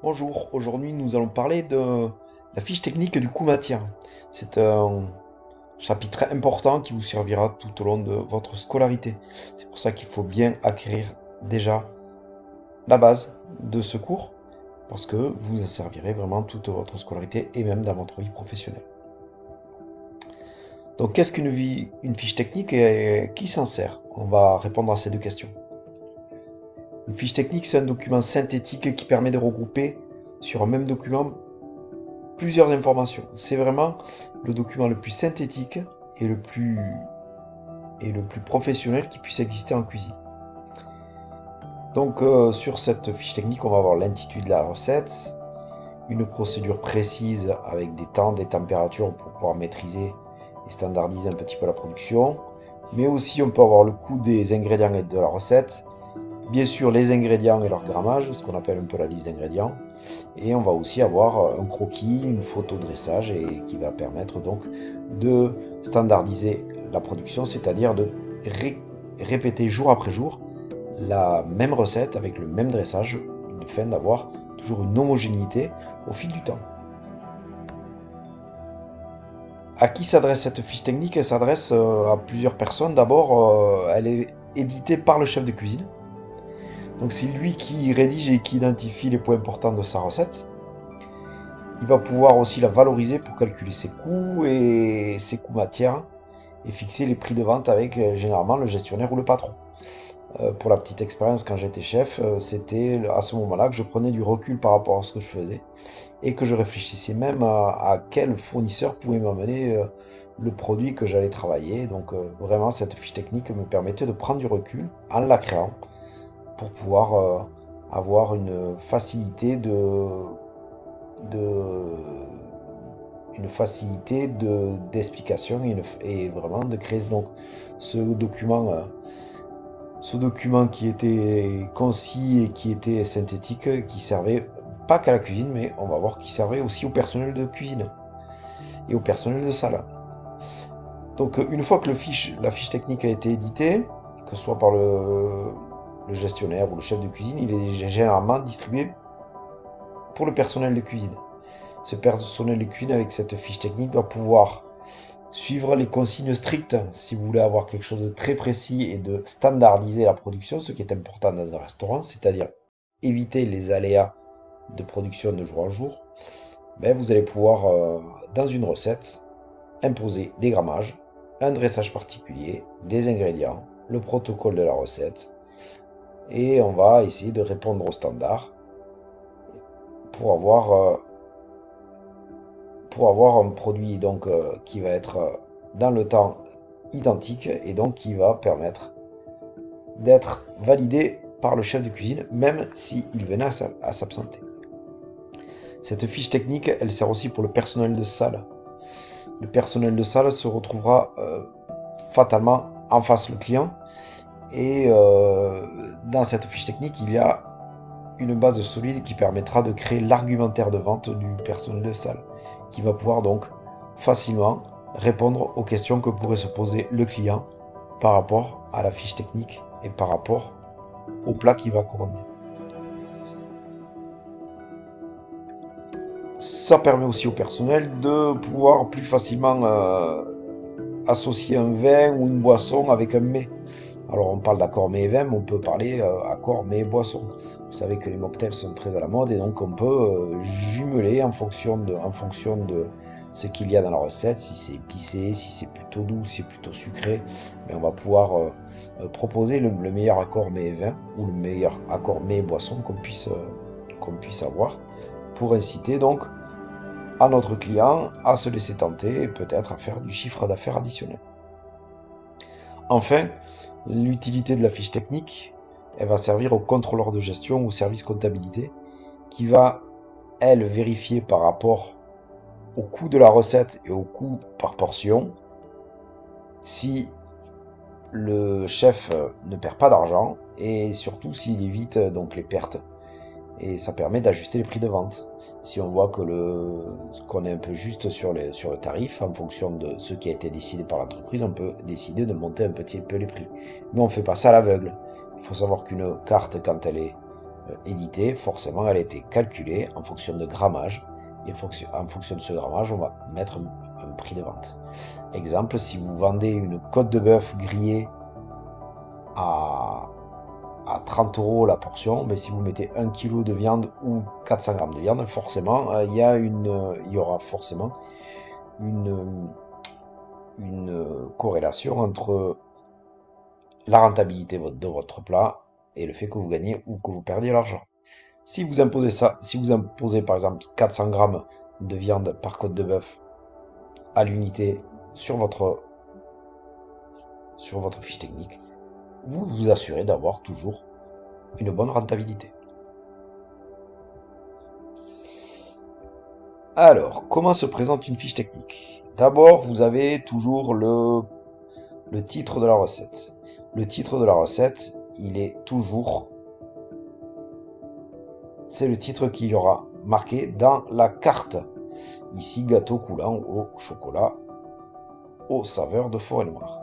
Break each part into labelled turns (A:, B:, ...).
A: Bonjour, aujourd'hui nous allons parler de la fiche technique du coût matière. C'est un chapitre important qui vous servira tout au long de votre scolarité. C'est pour ça qu'il faut bien acquérir déjà la base de ce cours, parce que vous en servirez vraiment toute votre scolarité et même dans votre vie professionnelle. Donc qu'est-ce une fiche technique et qui s'en sert? On va répondre à ces deux questions. Une fiche technique, c'est un document synthétique qui permet de regrouper sur un même document plusieurs informations. C'est vraiment le document le plus synthétique et le plus professionnel qui puisse exister en cuisine. Donc sur cette fiche technique, on va avoir l'intitulé de la recette, une procédure précise avec des temps, des températures pour pouvoir maîtriser et standardiser un petit peu la production. Mais aussi on peut avoir le coût des ingrédients et de la recette, bien sûr les ingrédients et leur grammage, ce qu'on appelle un peu la liste d'ingrédients. Et on va aussi avoir un croquis, une photo dressage et qui va permettre donc de standardiser la production, c'est-à-dire de répéter jour après jour la même recette avec le même dressage, afin d'avoir toujours une homogénéité au fil du temps. À qui s'adresse cette fiche technique? Elle s'adresse à plusieurs personnes. D'abord, elle est éditée par le chef de cuisine. Donc c'est lui qui rédige et qui identifie les points importants de sa recette. Il va pouvoir aussi la valoriser pour calculer ses coûts et ses coûts matières et fixer les prix de vente avec généralement le gestionnaire ou le patron. Pour la petite expérience, quand j'étais chef, c'était à ce moment-là que je prenais du recul par rapport à ce que je faisais et que je réfléchissais même à quel fournisseur pouvait m'amener le produit que j'allais travailler. Donc vraiment, cette fiche technique me permettait de prendre du recul en la créant pour pouvoir avoir une facilité d'explication et vraiment de créer donc ce document, qui était concis et qui était synthétique, qui servait pas qu'à la cuisine, mais on va voir qui servait aussi au personnel de cuisine et au personnel de salle. Donc une fois que la fiche technique a été éditée, que ce soit par le gestionnaire ou le chef de cuisine, il est généralement distribué pour le personnel de cuisine. Ce personnel de cuisine avec cette fiche technique va pouvoir suivre les consignes strictes si vous voulez avoir quelque chose de très précis et de standardiser la production, ce qui est important dans un restaurant, c'est-à-dire éviter les aléas de production de jour en jour. Ben, vous allez pouvoir, dans une recette, imposer des grammages, un dressage particulier, des ingrédients, le protocole de la recette, et on va essayer de répondre aux standards pour avoir un produit donc qui va être dans le temps identique et donc qui va permettre d'être validé par le chef de cuisine même s'il venait à s'absenter. Cette fiche technique, elle sert aussi pour le personnel de salle. Le personnel de salle se retrouvera fatalement en face le client et dans cette fiche technique, il y a une base solide qui permettra de créer l'argumentaire de vente du personnel de salle, qui va pouvoir donc facilement répondre aux questions que pourrait se poser le client par rapport à la fiche technique et par rapport au plat qu'il va commander. Ça permet aussi au personnel de pouvoir plus facilement associer un vin ou une boisson avec un mets. Alors on parle d'accord mets et vin, mais on peut parler accord mets et boisson. Vous savez que les mocktails sont très à la mode et donc on peut jumeler en fonction de ce qu'il y a dans la recette, si c'est épicé, si c'est plutôt doux, si c'est plutôt sucré. Mais on va pouvoir proposer le meilleur accord mets et vin ou le meilleur accord mets et boisson qu'on puisse avoir pour inciter donc à notre client à se laisser tenter et peut-être à faire du chiffre d'affaires additionnel. Enfin, l'utilité de la fiche technique, elle va servir au contrôleur de gestion ou au service comptabilité qui va, elle, vérifier par rapport au coût de la recette et au coût par portion si le chef ne perd pas d'argent et surtout s'il évite donc les pertes. Et ça permet d'ajuster les prix de vente. Si on voit qu'on est un peu juste sur le tarif, en fonction de ce qui a été décidé par l'entreprise, on peut décider de monter un petit peu les prix. Mais on ne fait pas ça à l'aveugle. Il faut savoir qu'une carte, quand elle est éditée, forcément elle a été calculée en fonction de grammage. Et en fonction de ce grammage, on va mettre un prix de vente. Exemple, si vous vendez une côte de bœuf grillée à 30 € la portion, mais si vous mettez 1 kg de viande ou 400 grammes de viande, forcément, il y aura forcément une, corrélation entre la rentabilité de votre plat et le fait que vous gagnez ou que vous perdiez l'argent. Si vous imposez ça, si vous imposez par exemple 400 grammes de viande par côte de bœuf à l'unité sur votre fiche technique, vous vous assurez d'avoir toujours une bonne rentabilité. Alors, comment se présente une fiche technique? D'abord, vous avez toujours le titre de la recette. Le titre de la recette, il est toujours... C'est le titre qu'il y aura marqué dans la carte. Ici, gâteau coulant au chocolat aux saveurs de forêt noire.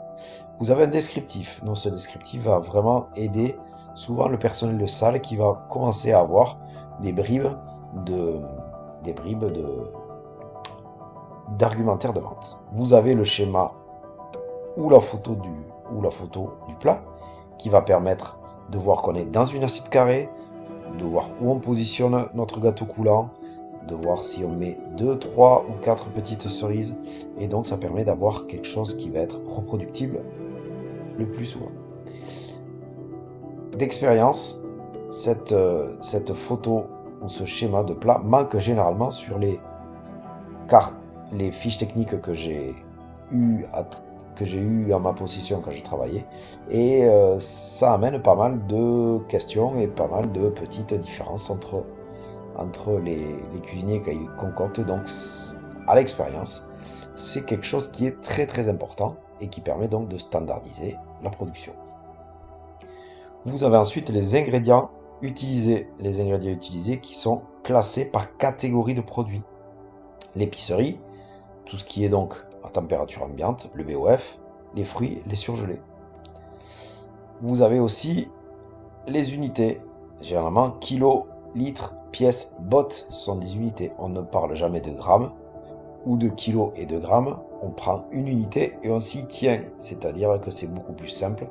A: Vous avez un descriptif. Donc ce descriptif va vraiment aider souvent le personnel de salle qui va commencer à avoir des bribes d'argumentaire de vente. Vous avez le schéma ou la photo du plat qui va permettre de voir qu'on est dans une assiette carrée, de voir où on positionne notre gâteau coulant, de voir si on met 2, 3 ou 4 petites cerises, et donc ça permet d'avoir quelque chose qui va être reproductible le plus souvent. D'expérience, cette photo ou ce schéma de plat manque généralement sur les cartes, les fiches techniques que j'ai eu à ma possession quand je travaillais, et ça amène pas mal de questions et pas mal de petites différences entre les cuisiniers quand ils concoctent. Donc à l'expérience, c'est quelque chose qui est très très important et qui permet donc de standardiser la production. Vous avez ensuite les ingrédients utilisés qui sont classés par catégorie de produits. L'épicerie, tout ce qui est donc à température ambiante, le BOF, les fruits, les surgelés. Vous avez aussi les unités, généralement kilos, litres, pièces, bottes sont des unités. On ne parle jamais de grammes ou de kilos et de grammes. On prend une unité et on s'y tient. C'est-à-dire que c'est beaucoup plus simple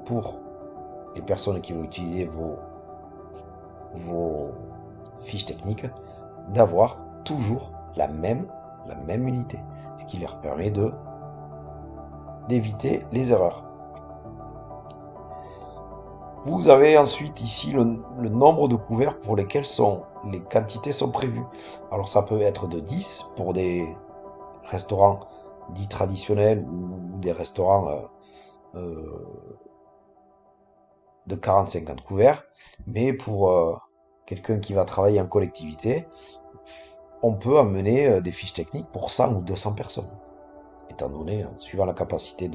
A: pour les personnes qui vont utiliser vos fiches techniques d'avoir toujours la même unité. Ce qui leur permet d'éviter les erreurs. Vous avez ensuite ici le nombre de couverts pour lesquels les quantités sont prévues. Alors ça peut être de 10 pour des restaurants dits traditionnels ou des restaurants de 40-50 couverts. Mais pour quelqu'un qui va travailler en collectivité, on peut amener des fiches techniques pour 100 ou 200 personnes. Étant donné, suivant la capacité,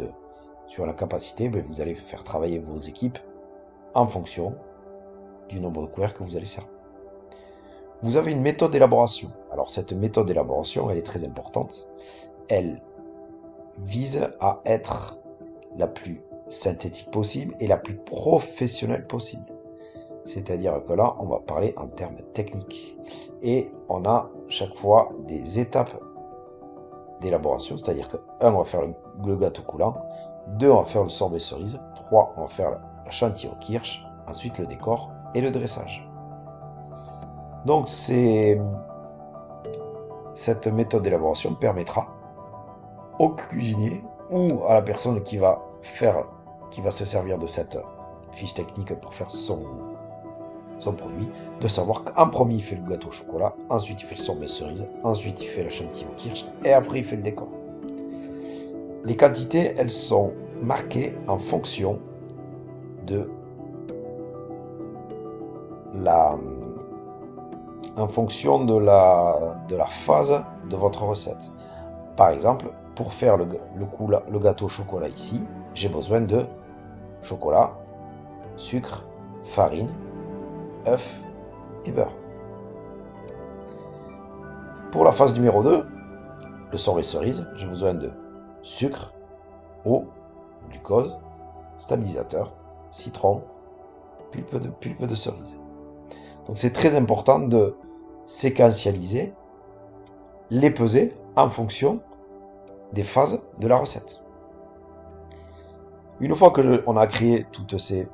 A: vous allez faire travailler vos équipes en fonction du nombre de couverts que vous allez servir. Vous avez une méthode d'élaboration. Alors cette méthode d'élaboration, elle est très importante. Elle vise à être la plus synthétique possible et la plus professionnelle possible. C'est-à-dire que là, on va parler en termes techniques. Et on a chaque fois des étapes d'élaboration, c'est-à-dire que 1, on va faire le gâteau coulant, 2, on va faire le sorbet cerise, 3, on va faire la chantilly au kirsch, ensuite le décor et le dressage. Donc cette méthode d'élaboration permettra au cuisinier ou à la personne qui va se servir de cette fiche technique pour faire son produit, de savoir qu'en premier il fait le gâteau au chocolat, ensuite il fait le sorbet cerise, ensuite il fait la chantilly au kirsch et après il fait le décor. Les quantités, elles sont marquées en fonction de la phase de votre recette. Par exemple, pour faire le gâteau au chocolat ici, j'ai besoin de chocolat, sucre, farine, œufs et beurre. Pour la phase numéro 2, le sorbet cerise, j'ai besoin de sucre, eau, glucose, stabilisateur, citron, pulpe de cerise. Donc c'est très important de séquentialiser les pesées en fonction des phases de la recette. Une fois que on a créé toutes ces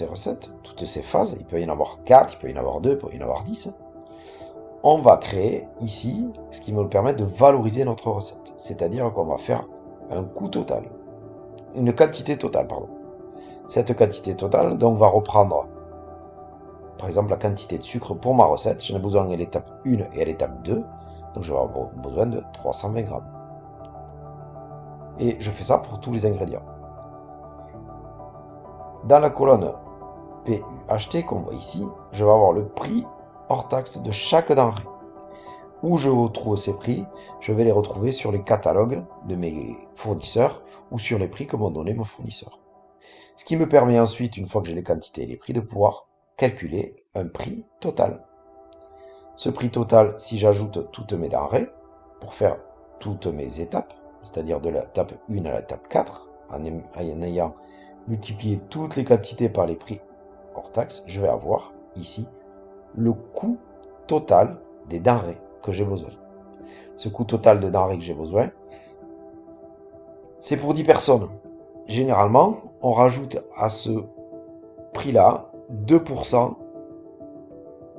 A: recettes, toutes ces phases, il peut y en avoir 4, il peut y en avoir 2, il peut y en avoir 10, on va créer ici ce qui va nous permettre de valoriser notre recette. C'est-à-dire qu'on va faire un coût total, une quantité totale, pardon. Cette quantité totale, donc, va reprendre, par exemple, la quantité de sucre pour ma recette. J'en ai besoin à l'étape 1 et à l'étape 2, donc je vais avoir besoin de 320 grammes. Et je fais ça pour tous les ingrédients. Dans la colonne PUHT qu'on voit ici, je vais avoir le prix hors taxe de chaque denrée. Où je retrouve ces prix, je vais les retrouver sur les catalogues de mes fournisseurs ou sur les prix que m'ont donné mon fournisseur. Ce qui me permet ensuite, une fois que j'ai les quantités et les prix, de pouvoir calculer un prix total. Ce prix total, si j'ajoute toutes mes denrées, pour faire toutes mes étapes, c'est-à-dire de l'étape 1 à l'étape 4, en ayant multiplié toutes les quantités par les prix hors taxe, je vais avoir ici le coût total des denrées que j'ai besoin. Ce coût total de denrées que j'ai besoin, c'est pour 10 personnes. Généralement, on rajoute à ce prix-là 2%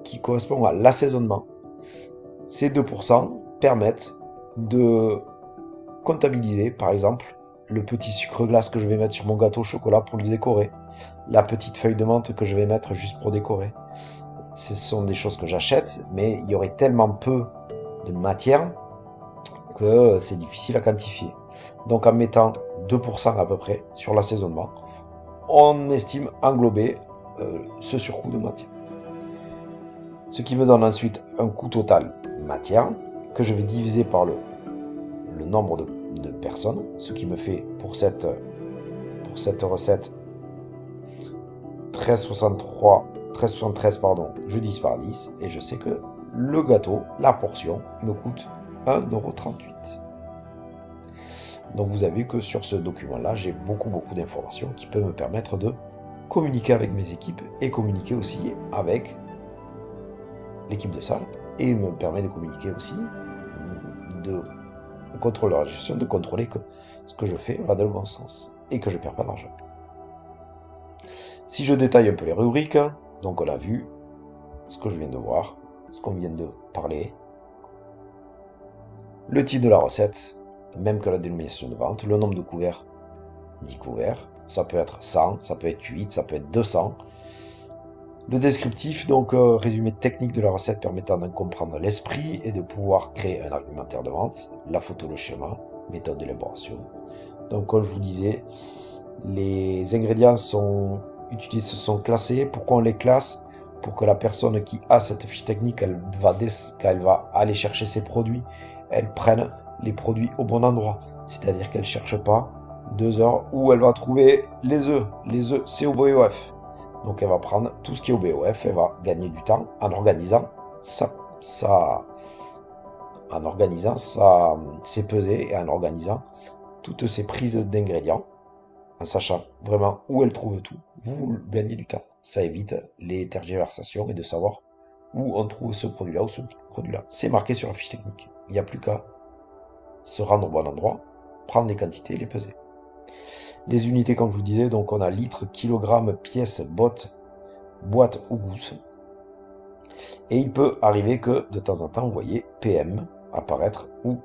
A: qui correspond à l'assaisonnement. Ces 2% permettent de comptabiliser, par exemple, le petit sucre glace que je vais mettre sur mon gâteau au chocolat pour le décorer, la petite feuille de menthe que je vais mettre juste pour décorer. Ce sont des choses que j'achète, mais il y aurait tellement peu de matière que c'est difficile à quantifier. Donc en mettant 2% à peu près sur l'assaisonnement, on estime englober ce surcoût de matière. Ce qui me donne ensuite un coût total matière que je vais diviser par le nombre de personnes, ce qui me fait pour cette recette 13,73 pardon, je divise par 10 et je sais que le gâteau, la portion, me coûte 1,38 €. Donc vous avez vu que sur ce document-là, j'ai beaucoup d'informations qui peuvent me permettre de communiquer avec mes équipes et communiquer aussi avec l'équipe de salle et me permet de communiquer aussi, de contrôler la gestion, de contrôler que ce que je fais va dans le bon sens et que je ne perds pas d'argent. Si je détaille un peu les rubriques, donc on a vu ce que je viens de voir, ce qu'on vient de parler, le titre de la recette, même que la dénomination de vente, le nombre de couverts, 10 couverts, ça peut être 100, ça peut être 8, ça peut être 200. Le descriptif, donc résumé technique de la recette permettant d'en comprendre l'esprit et de pouvoir créer un argumentaire de vente, la photo, le schéma, méthode d'élaboration. Donc comme je vous disais, les ingrédients sont utilisés, sont classés. Pourquoi on les classe? Pour que la personne qui a cette fiche technique, quand elle va aller chercher ses produits, elle prenne les produits au bon endroit. C'est-à-dire qu'elle ne cherche pas 2 heures où elle va trouver les œufs. Les œufs, c'est au BOF. Donc elle va prendre tout ce qui est au BOF, elle va gagner du temps en organisant ses pesées et en organisant toutes ses prises d'ingrédients, en sachant vraiment où elle trouve tout. Vous gagnez du temps. Ça évite les tergiversations et de savoir où on trouve ce produit-là ou ce produit-là. C'est marqué sur la fiche technique. Il n'y a plus qu'à se rendre au bon endroit, prendre les quantités et les peser. Les unités, comme je vous disais, donc on a litres, kilogrammes, pièces, boîte ou gousse. Et il peut arriver que de temps en temps, vous voyez PM apparaître ou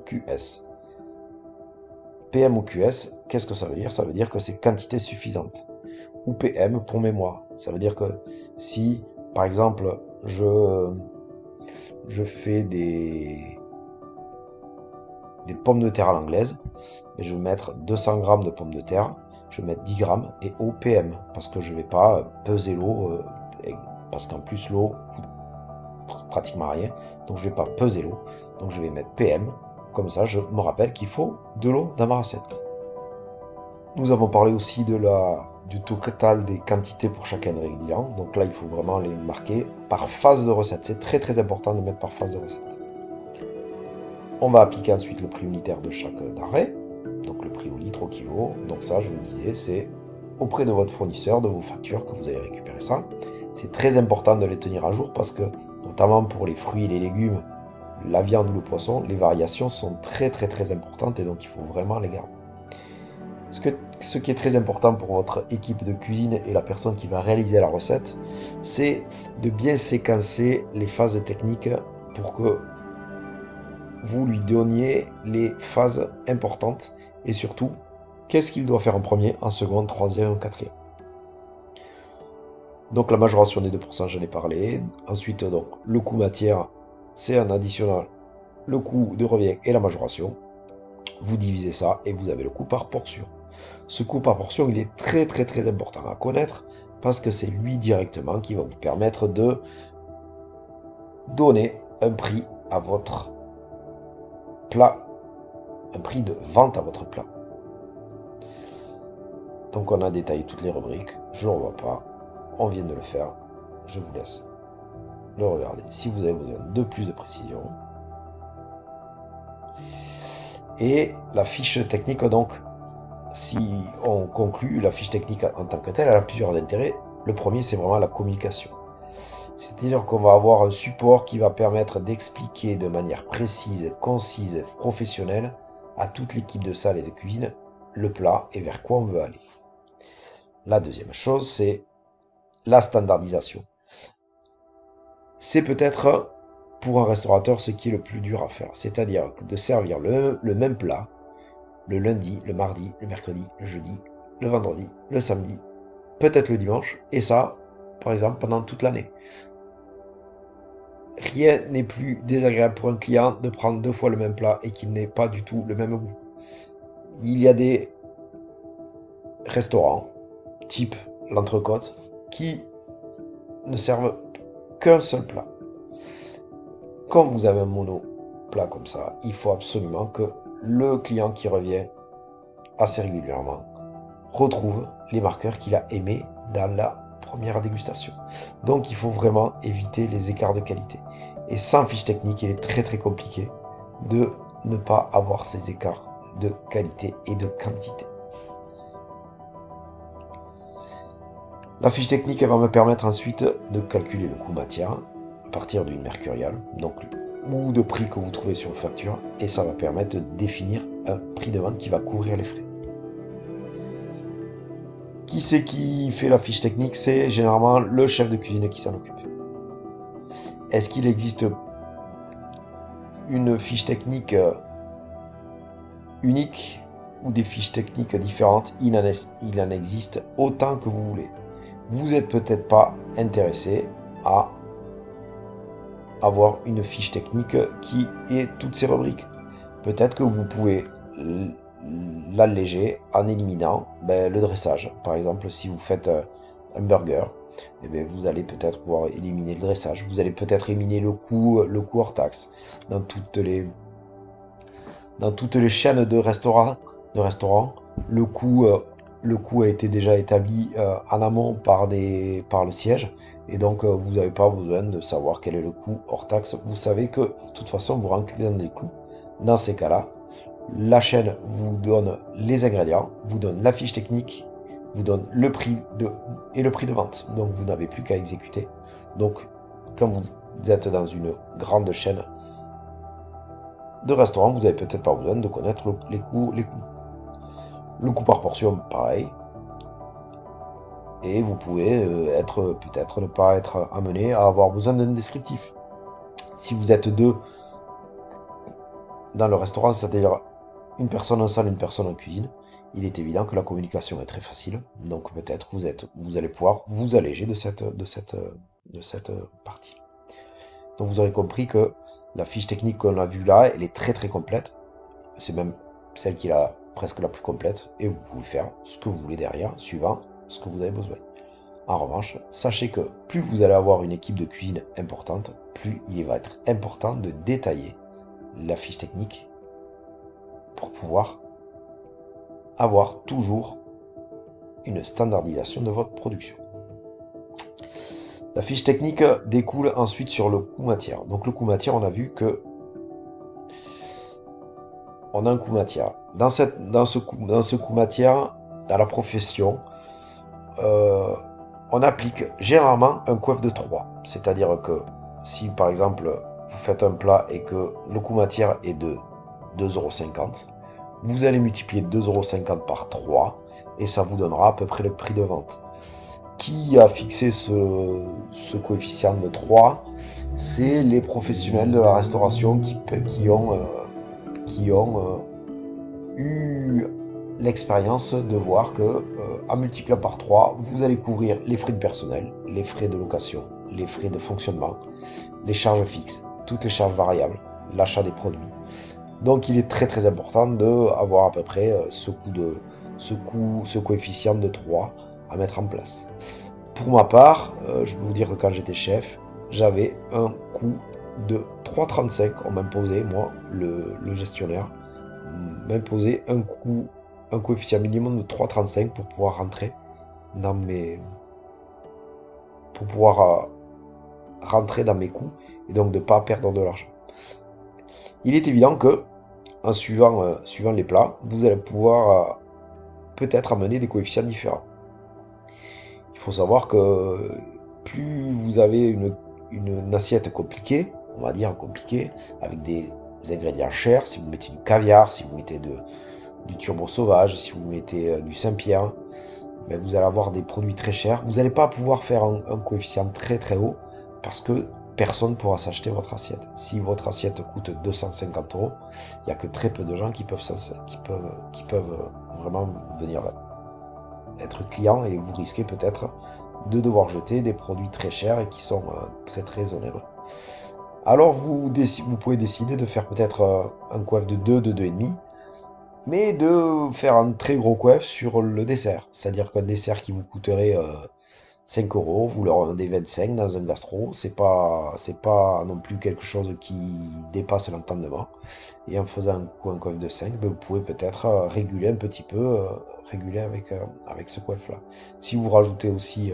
A: QS. PM ou QS, qu'est-ce que ça veut dire? Ça veut dire que c'est quantité suffisante. Ou PM pour mémoire. Ça veut dire que si, par exemple, je fais des pommes de terre à l'anglaise, je vais mettre 200 grammes de pommes de terre, je vais mettre 10 grammes et eau PM, parce que je ne vais pas peser l'eau, parce qu'en plus l'eau coûte pratiquement rien, donc je ne vais pas peser l'eau, donc je vais mettre PM, comme ça je me rappelle qu'il faut de l'eau dans ma recette. Nous avons parlé aussi du total des quantités pour chaque ingrédient, donc là il faut vraiment les marquer par phase de recette, c'est très important de mettre par phase de recette. On va appliquer ensuite le prix unitaire de chaque denrée, donc le prix au litre, au kilo. Donc ça, je vous le disais, c'est auprès de votre fournisseur, de vos factures, que vous allez récupérer ça. C'est très important de les tenir à jour parce que, notamment pour les fruits et les légumes, la viande ou le poisson, les variations sont très très très importantes et donc il faut vraiment les garder. Ce qui est très important pour votre équipe de cuisine et la personne qui va réaliser la recette, c'est de bien séquencer les phases techniques pour que vous lui donniez les phases importantes et surtout, qu'est-ce qu'il doit faire en premier, en seconde, troisième, en quatrième. Donc la majoration des 2%, j'en ai parlé. Ensuite, donc, le coût matière, c'est un additionnel, le coût de revient et la majoration. Vous divisez ça et vous avez le coût par portion. Ce coût par portion, il est très très très important à connaître parce que c'est lui directement qui va vous permettre de donner un prix à votre plat, un prix de vente à votre plat. Donc on a détaillé toutes les rubriques, je ne le revois pas, on vient de le faire, je vous laisse le regarder si vous avez besoin de plus de précision. Et la fiche technique, donc, si on conclut la fiche technique en tant que telle, elle a plusieurs intérêts. Le premier, c'est vraiment la communication. C'est-à-dire qu'on va avoir un support qui va permettre d'expliquer de manière précise, concise et professionnelle à toute l'équipe de salle et de cuisine le plat et vers quoi on veut aller. La deuxième chose, c'est la standardisation. C'est peut-être pour un restaurateur ce qui est le plus dur à faire, c'est-à-dire de servir le même plat le lundi, le mardi, le mercredi, le jeudi, le vendredi, le samedi, peut-être le dimanche, et ça, par exemple, pendant toute l'année. Rien n'est plus désagréable pour un client de prendre 2 fois le même plat et qu'il n'ait pas du tout le même goût. Il y a des restaurants, type l'Entrecôte, qui ne servent qu'un seul plat. Quand vous avez un mono plat comme ça, il faut absolument que le client qui revient assez régulièrement retrouve les marqueurs qu'il a aimés dans la première dégustation. Donc il faut vraiment éviter les écarts de qualité. Et sans fiche technique, il est très très compliqué de ne pas avoir ces écarts de qualité et de quantité. La fiche technique, elle va me permettre ensuite de calculer le coût matière à partir d'une mercuriale, donc ou de prix que vous trouvez sur une facture, et ça va permettre de définir un prix de vente qui va couvrir les frais. Qui c'est qui fait la fiche technique? C'est généralement le chef de cuisine qui s'en occupe. Est-ce qu'il existe une fiche technique unique ou des fiches techniques différentes? Il en existe autant que vous voulez. Vous n'êtes peut-être pas intéressé à avoir une fiche technique qui ait toutes ces rubriques. Peut-être que vous pouvez l'alléger en éliminant le dressage. Par exemple, si vous faites un burger, eh bien, vous allez peut-être pouvoir éliminer le dressage. Vous allez peut-être éliminer le coût hors taxe. Dans toutes les chaînes de restaurants, le coût a été déjà établi en amont par le siège. Et donc, vous n'avez pas besoin de savoir quel est le coût hors taxe. Vous savez que, de toute façon, vous rentrez dans des clous. Dans ces cas-là, la chaîne vous donne les ingrédients, vous donne la fiche technique, vous donne le prix et le prix de vente. Donc, vous n'avez plus qu'à exécuter. Donc, quand vous êtes dans une grande chaîne de restaurants, vous n'avez peut-être pas besoin de connaître les coûts. Le coût par portion, pareil. Et vous pouvez peut-être ne pas être amené à avoir besoin d'un descriptif. Si vous êtes deux dans le restaurant, c'est-à-dire une personne en salle, une personne en cuisine, il est évident que la communication est très facile. Donc peut-être vous allez pouvoir vous alléger de cette partie. Donc vous aurez compris que la fiche technique qu'on a vue là, elle est très très complète. C'est même celle qui est presque la plus complète. Et vous pouvez faire ce que vous voulez derrière, suivant ce que vous avez besoin. En revanche, sachez que plus vous allez avoir une équipe de cuisine importante, plus il va être important de détailler la fiche technique pour pouvoir avoir toujours une standardisation de votre production. La fiche technique découle ensuite sur le coût matière. Donc le coût matière, on a vu que on a un coût matière. Dans ce coût matière, dans la profession, on applique généralement un coef de 3. C'est-à-dire que si par exemple vous faites un plat et que le coût matière est de 2,50 €, vous allez multiplier 2,50 € par 3 et ça vous donnera à peu près le prix de vente. Qui a fixé ce coefficient de 3? C'est les professionnels de la restauration qui ont eu l'expérience de voir que en multipliant par 3, vous allez couvrir les frais de personnel, les frais de location, les frais de fonctionnement, les charges fixes, toutes les charges variables, l'achat des produits. Donc il est très très important d'avoir à peu près ce coefficient de 3 à mettre en place. Pour ma part, je peux vous dire que quand j'étais chef, j'avais un coût de 3,35. On m'imposait, moi, le gestionnaire, m'imposait un coefficient minimum de 3,35 pour pouvoir rentrer dans mes, pour pouvoir rentrer dans mes coûts et donc de ne pas perdre de l'argent. Il est évident que en suivant les plats, vous allez pouvoir peut-être amener des coefficients différents. Il faut savoir que plus vous avez une assiette compliquée, on va dire compliquée, avec des ingrédients chers, si vous mettez du caviar, si vous mettez du turbo sauvage, si vous mettez du Saint-Pierre, ben vous allez avoir des produits très chers. Vous n'allez pas pouvoir faire un coefficient très très haut parce que personne ne pourra s'acheter votre assiette. Si votre assiette coûte 250 €, il n'y a que très peu de gens qui peuvent vraiment venir être clients et vous risquez peut-être de devoir jeter des produits très chers et qui sont très très onéreux. Alors vous pouvez décider de faire peut-être un coef de 2, de 2,5, mais de faire un très gros coef sur le dessert. C'est-à-dire qu'un dessert qui vous coûterait 5 €, vous le revendez 25 dans un gastro, c'est pas non plus quelque chose qui dépasse l'entendement. Et en faisant un coef de 5, ben vous pouvez peut-être réguler un petit peu, réguler avec ce coef-là. Si vous rajoutez aussi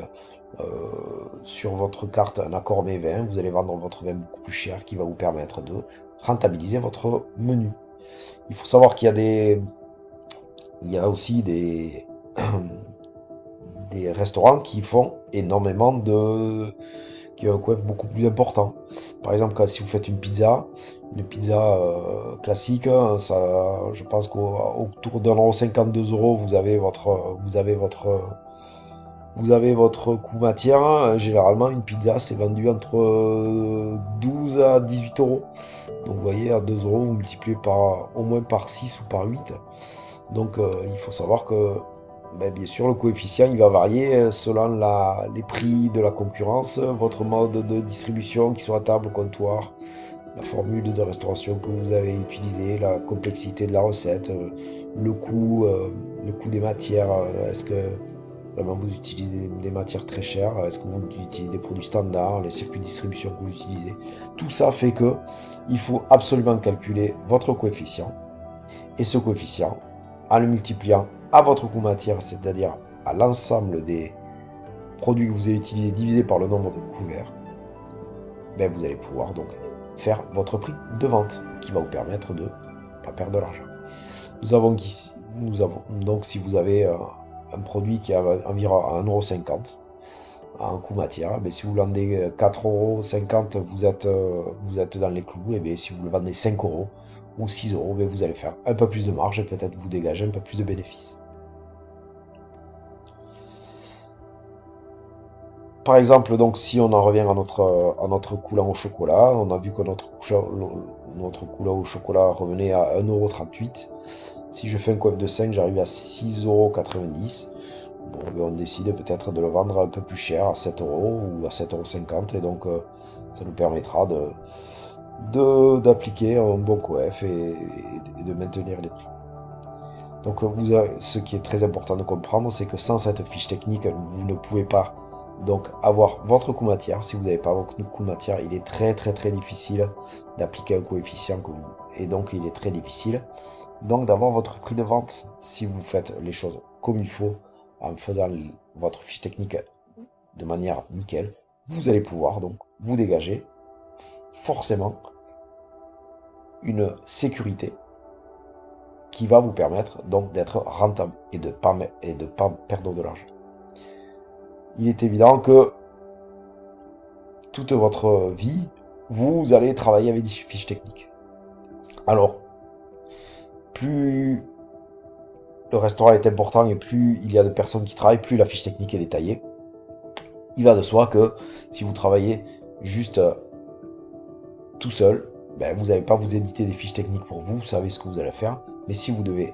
A: sur votre carte un accord mes vins, vous allez vendre votre vin beaucoup plus cher qui va vous permettre de rentabiliser votre menu. Il faut savoir qu'il y a aussi des restaurants qui font énormément qui ont un coef beaucoup plus important. Par exemple, si vous faites une pizza classique, je pense qu'autour d'1,50 €, 2 €, vous avez votre coût matière. Généralement, une pizza, c'est vendu entre 12 à 18 €. Donc, vous voyez, à 2 €, vous multipliez au moins par 6 ou par 8. Donc, il faut savoir que, bien sûr, le coefficient, il va varier selon les prix de la concurrence, votre mode de distribution, qui soit à table, au comptoir, la formule de restauration que vous avez utilisée, la complexité de la recette, le coût des matières. Est-ce que vraiment vous utilisez des matières très chères? Est-ce que vous utilisez des produits standards, les circuits de distribution que vous utilisez? Tout ça fait que il faut absolument calculer votre coefficient. Et ce coefficient, en le multipliant à votre coût matière, c'est-à-dire à l'ensemble des produits que vous avez utilisés divisé par le nombre de couverts, vous allez pouvoir donc faire votre prix de vente qui va vous permettre de ne pas perdre de l'argent. Nous avons donc, si vous avez un produit qui a environ 1,50 € en coût matière, si vous vendez 4,50 €, vous êtes dans les clous. Et si vous le vendez 5 € ou 6 €, vous allez faire un peu plus de marge et peut-être vous dégager un peu plus de bénéfices. Par exemple, donc, si on en revient à notre coulant au chocolat, on a vu que notre coulant au chocolat revenait à 1,38 €. Si je fais un coef de 5, j'arrive à 6,90 €. Bon, on décide peut-être de le vendre un peu plus cher, à 7 € ou à 7,50 €. Et donc, ça nous permettra d'appliquer un bon coef et de maintenir les prix. Donc, ce qui est très important de comprendre, c'est que sans cette fiche technique, vous ne pouvez pas donc avoir votre coût matière. Si vous n'avez pas votre coût matière, il est très très très difficile d'appliquer un coefficient et donc il est très difficile donc d'avoir votre prix de vente. Si vous faites les choses comme il faut, en faisant votre fiche technique de manière nickel, vous allez pouvoir donc vous dégager forcément une sécurité qui va vous permettre donc d'être rentable et de pas perdre de l'argent. il est évident que toute votre vie, vous allez travailler avec des fiches techniques. Alors, plus le restaurant est important et plus il y a de personnes qui travaillent, plus la fiche technique est détaillée. Il va de soi que si vous travaillez juste tout seul, ben, vous n'allez pas vous éditer des fiches techniques pour vous, vous savez ce que vous allez faire. Mais si vous devez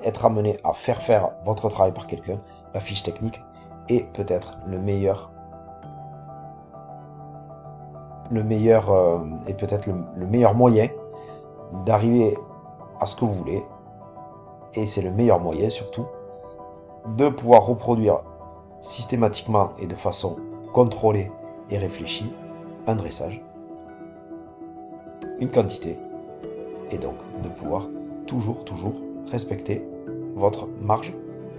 A: être amené à faire votre travail par quelqu'un, la fiche technique est peut-être le meilleur et peut-être le meilleur moyen d'arriver à ce que vous voulez. Et c'est le meilleur moyen surtout de pouvoir reproduire systématiquement et de façon contrôlée et réfléchie un dressage, une quantité, et donc de pouvoir toujours respecter votre marge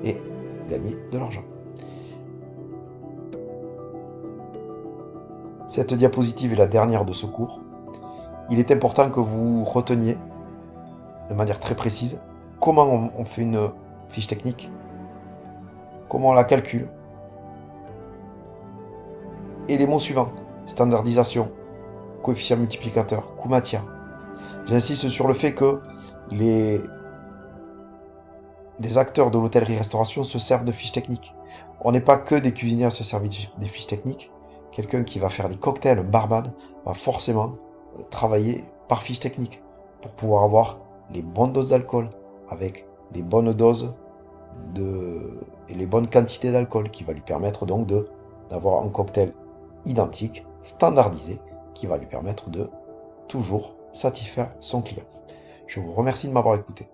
A: et gagner de l'argent. Cette diapositive est la dernière de ce cours. Il est important que vous reteniez de manière très précise comment on fait une fiche technique, comment on la calcule, et les mots suivants: standardisation, coefficient multiplicateur, coût matière. J'insiste sur le fait que les acteurs de l'hôtellerie-restauration se servent de fiches techniques. On n'est pas que des cuisiniers à se servir des fiches techniques. Quelqu'un qui va faire des cocktails, un barman, va forcément travailler par fiche technique pour pouvoir avoir les bonnes doses d'alcool avec les bonnes doses et les bonnes quantités d'alcool qui va lui permettre donc d'avoir un cocktail identique, standardisé, qui va lui permettre de toujours satisfaire son client. Je vous remercie de m'avoir écouté.